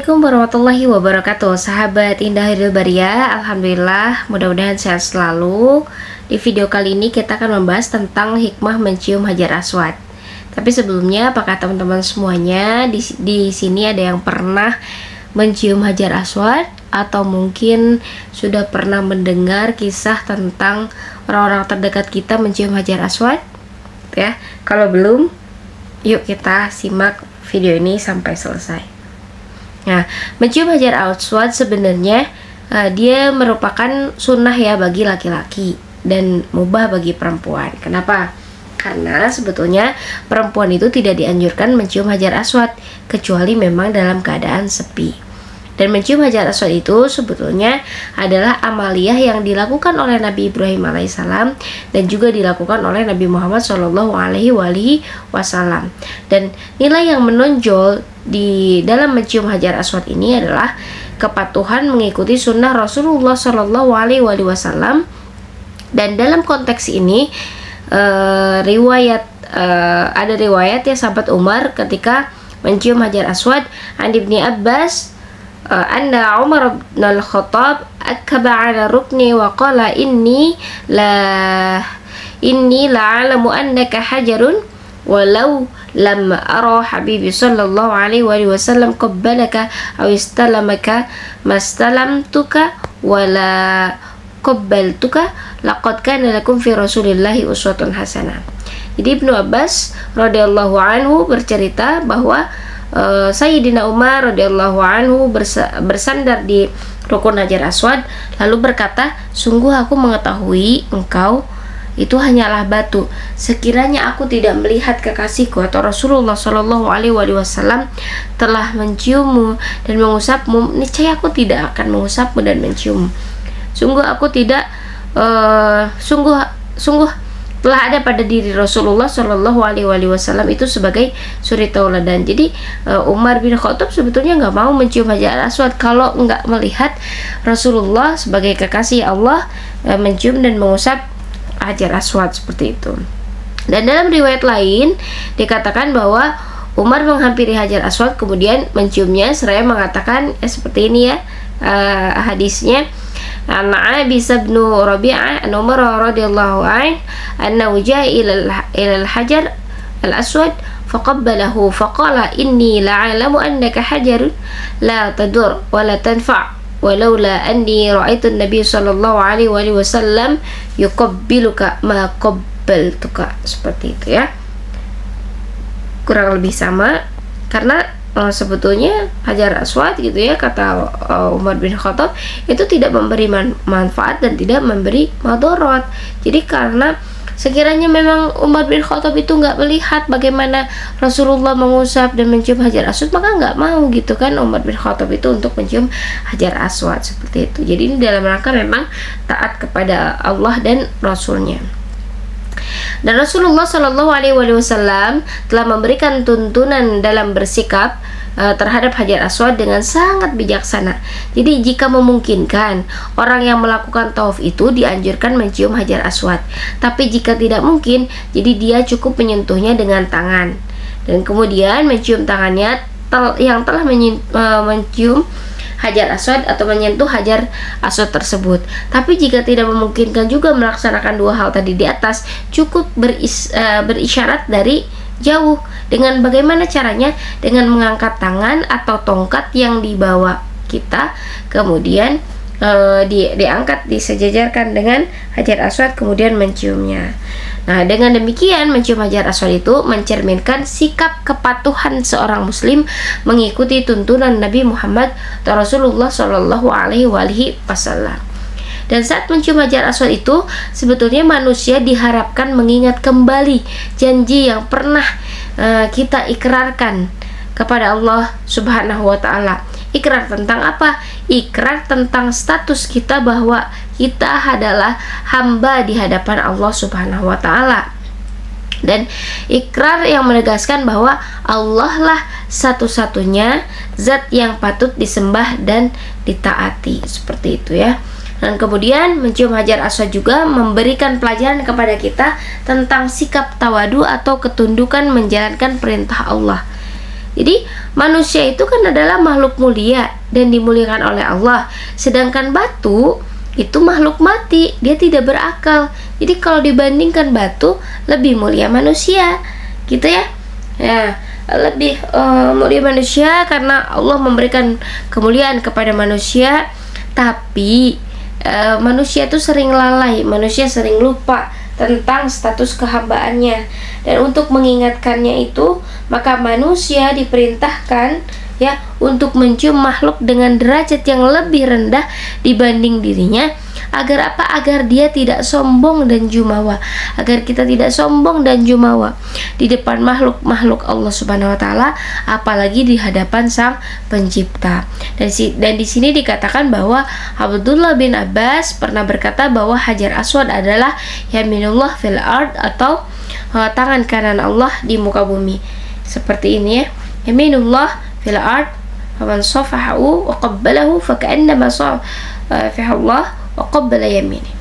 Assalamualaikum warahmatullahi wabarakatuh. Sahabat Indah Khairil Bariyah, alhamdulillah mudah-mudahan sehat selalu. Di video kali ini kita akan membahas tentang hikmah mencium Hajar Aswad. Tapi sebelumnya, apakah teman-teman semuanya di sini ada yang pernah mencium Hajar Aswad atau mungkin sudah pernah mendengar kisah tentang orang-orang terdekat kita mencium Hajar Aswad? Ya, kalau belum, yuk kita simak video ini sampai selesai. Nah, mencium Hajar Aswad sebenarnya dia merupakan sunnah ya bagi laki-laki dan mubah bagi perempuan. Kenapa? Karena sebetulnya perempuan itu tidak dianjurkan mencium Hajar Aswad kecuali memang dalam keadaan sepi. Dan mencium Hajar Aswad itu sebetulnya adalah amaliyah yang dilakukan oleh Nabi Ibrahim alaihissalam dan juga dilakukan oleh Nabi Muhammad SAW. Dan nilai yang menonjol di dalam mencium Hajar Aswad ini adalah kepatuhan mengikuti sunnah Rasulullah SAW. Dan dalam konteks ini ada riwayat ya sahabat Umar ketika mencium Hajar Aswad, an Ibni Abbas anna Umar bin Al-Khattab akaba ala rukni wa qala inni la alamu annaka hajarun walau lam ara habibi sallallahu alaihi wasallam qabbalaka aw istalamaka mastalamtuka wala qabbaltuka laqad kana lakum fi rasulillahi uswatun hasanah. Jadi Ibnu Abbas radhiyallahu anhu bercerita bahwa Sayyidina Umar radhiyallahu anhu bersandar di rukun Hajar Aswad lalu berkata, sungguh aku mengetahui engkau itu hanyalah batu. Sekiranya aku tidak melihat kekasihku atau Rasulullah Shallallahu Alaihi Wasallam telah menciummu dan mengusapmu, niscaya aku tidak akan mengusapmu dan menciummu. Sungguh aku tidak sungguh telah ada pada diri Rasulullah Shallallahu Alaihi Wasallam itu sebagai suri tauladan. Jadi Umar bin Khattab sebetulnya nggak mau mencium Hajar Aswad kalau nggak melihat Rasulullah sebagai kekasih Allah mencium dan mengusap Hajar Aswad seperti itu. Dan dalam riwayat lain dikatakan bahwa Umar menghampiri Hajar Aswad kemudian menciumnya seraya mengatakan seperti ini ya hadisnya. Abis bin Rabi'ah an Umar radhiyallahu anhu annahu jaa ila al-hajar al-aswad faqabbalahu faqala inni la'alamu annaka hajarun la tadur wa la tanfa' walaula anni ra'aitu an-nabiy sallallahu alaihi wasallam yuqabbiluka ma qabbaltuka. Seperti itu ya, kurang lebih sama karena sebetulnya Hajar Aswad gitu ya kata Umar bin Khattab itu tidak memberi manfaat dan tidak memberi madorot. Jadi karena sekiranya memang Umar bin Khattab itu nggak melihat bagaimana Rasulullah mengusap dan mencium Hajar Aswad, maka nggak mau gitu kan Umar bin Khattab itu untuk mencium Hajar Aswad seperti itu. Jadi ini dalam rangka memang taat kepada Allah dan Rasulnya. Dan Rasulullah Shallallahu Alaihi Wasallam telah memberikan tuntunan dalam bersikap terhadap Hajar Aswad dengan sangat bijaksana. Jadi jika memungkinkan, orang yang melakukan tawaf itu dianjurkan mencium Hajar Aswad. Tapi jika tidak mungkin, jadi dia cukup menyentuhnya dengan tangan dan kemudian mencium tangannya yang telah mencium Hajar Aswad atau menyentuh Hajar Aswad tersebut. Tapi jika tidak memungkinkan juga melaksanakan dua hal tadi di atas, cukup berisyarat dari jauh. Dengan bagaimana caranya? Dengan mengangkat tangan atau tongkat yang dibawa kita, kemudian diangkat, disejajarkan dengan Hajar Aswad, kemudian menciumnya. Nah, dengan demikian mencium Hajar Aswad itu mencerminkan sikap kepatuhan seorang muslim mengikuti tuntunan Nabi Muhammad atau Rasulullah Shallallahu Alaihi Wasallam. Dan saat mencium Hajar Aswad itu sebetulnya manusia diharapkan mengingat kembali janji yang pernah kita ikrarkan kepada Allah Subhanahu wa Ta'ala. Ikrar tentang apa? Ikrar tentang status kita bahwa kita adalah hamba di hadapan Allah Subhanahu wa Ta'ala. Dan ikrar yang menegaskan bahwa Allah lah satu-satunya zat yang patut disembah dan ditaati. Seperti itu ya. Dan kemudian mencium Hajar Aswad juga memberikan pelajaran kepada kita tentang sikap tawadu atau ketundukan menjalankan perintah Allah. Jadi manusia itu kan adalah makhluk mulia dan dimuliakan oleh Allah, sedangkan batu itu makhluk mati, dia tidak berakal. Jadi kalau dibandingkan batu, lebih mulia manusia, gitu ya. Ya, lebih mulia manusia karena Allah memberikan kemuliaan kepada manusia. Tapi manusia itu sering lalai, manusia sering lupa tentang status kehambaannya, dan untuk mengingatkannya itu maka manusia diperintahkan ya untuk mencium makhluk dengan derajat yang lebih rendah dibanding dirinya. Agar apa? Agar dia tidak sombong dan jumawa, agar kita tidak sombong dan jumawa di depan makhluk-makhluk Allah Subhanahu wa taala, apalagi di hadapan Sang Pencipta. Dan di sini dikatakan bahwa Abdullah bin Abbas pernah berkata bahwa Hajar Aswad adalah yaminullah fil ard, atau tangan kanan Allah di muka bumi. Seperti ini ya. Yaminullah fil ard faman safahu wa qabbalahu fa ka'annama safaha Allah wa qabbala yamini.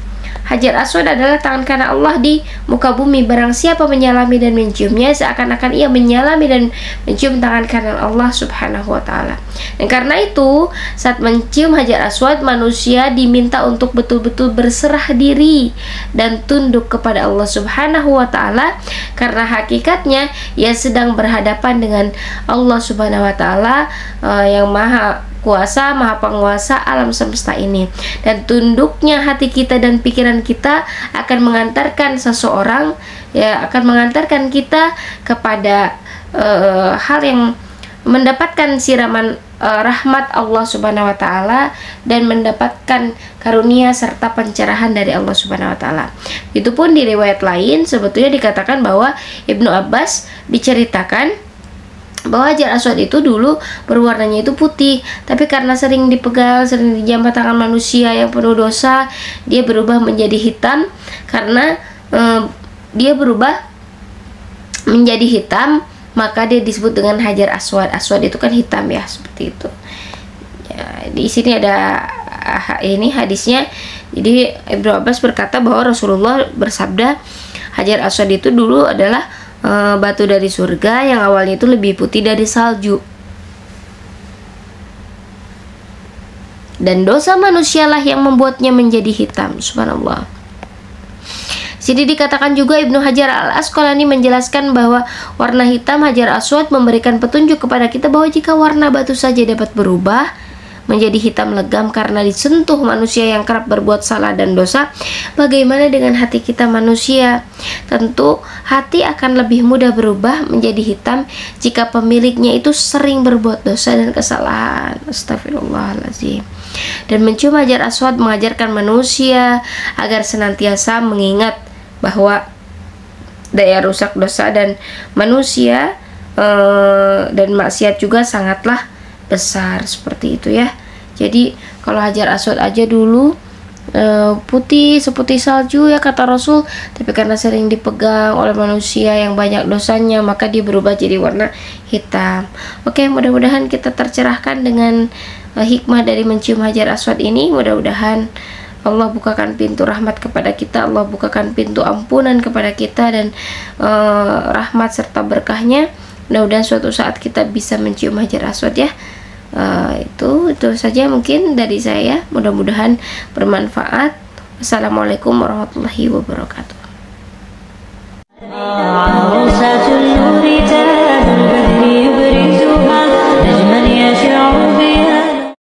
Hajar Aswad adalah tangan kanan Allah di muka bumi. Barang siapa menyalami dan menciumnya, seakan-akan ia menyalami dan mencium tangan kanan Allah Subhanahu wa taala. Dan karena itu, saat mencium Hajar Aswad, manusia diminta untuk betul-betul berserah diri dan tunduk kepada Allah Subhanahu wa taala, karena hakikatnya ia sedang berhadapan dengan Allah Subhanahu wa taala yang Maha Kuasa, Maha Penguasa alam semesta ini. Dan tunduknya hati kita dan pikiran kita akan mengantarkan seseorang, ya, akan mengantarkan kita kepada hal yang mendapatkan siraman rahmat Allah Subhanahu wa taala dan mendapatkan karunia serta pencerahan dari Allah Subhanahu wa taala. Itupun di riwayat lain sebetulnya dikatakan bahwa Ibnu Abbas diceritakan bahwa Hajar Aswad itu dulu berwarnanya itu putih, tapi karena sering dipegang, sering dijamah tangan manusia yang penuh dosa, dia berubah menjadi hitam. Karena dia berubah menjadi hitam, maka dia disebut dengan Hajar Aswad. Aswad itu kan hitam ya, seperti itu ya. Di sini ada ini hadisnya. Jadi Ibnu Abbas berkata bahwa Rasulullah bersabda, Hajar Aswad itu dulu adalah batu dari surga yang awalnya itu lebih putih dari salju, dan dosa manusialah yang membuatnya menjadi hitam. Subhanallah. Jadi dikatakan juga Ibnu Hajar Al-Asqalani menjelaskan bahwa warna hitam Hajar Aswad memberikan petunjuk kepada kita bahwa jika warna batu saja dapat berubah menjadi hitam legam karena disentuh manusia yang kerap berbuat salah dan dosa, bagaimana dengan hati kita manusia? Tentu hati akan lebih mudah berubah menjadi hitam jika pemiliknya itu sering berbuat dosa dan kesalahan. Astagfirullahaladzim. Dan mencium Hajar Aswad mengajarkan manusia agar senantiasa mengingat bahwa daya rusak dosa dan manusia dan maksiat juga sangatlah besar, seperti itu ya. Jadi kalau Hajar Aswad aja dulu putih seperti salju ya kata Rasul, tapi karena sering dipegang oleh manusia yang banyak dosanya, maka dia berubah jadi warna hitam. Oke, mudah-mudahan kita tercerahkan dengan hikmah dari mencium Hajar Aswad ini. Mudah-mudahan Allah bukakan pintu rahmat kepada kita, Allah bukakan pintu ampunan kepada kita, dan rahmat serta berkahnya. Mudah-mudahan suatu saat kita bisa mencium Hajar Aswad ya. Itu saja mungkin dari saya. Mudah-mudahan bermanfaat. Assalamualaikum warahmatullahi wabarakatuh.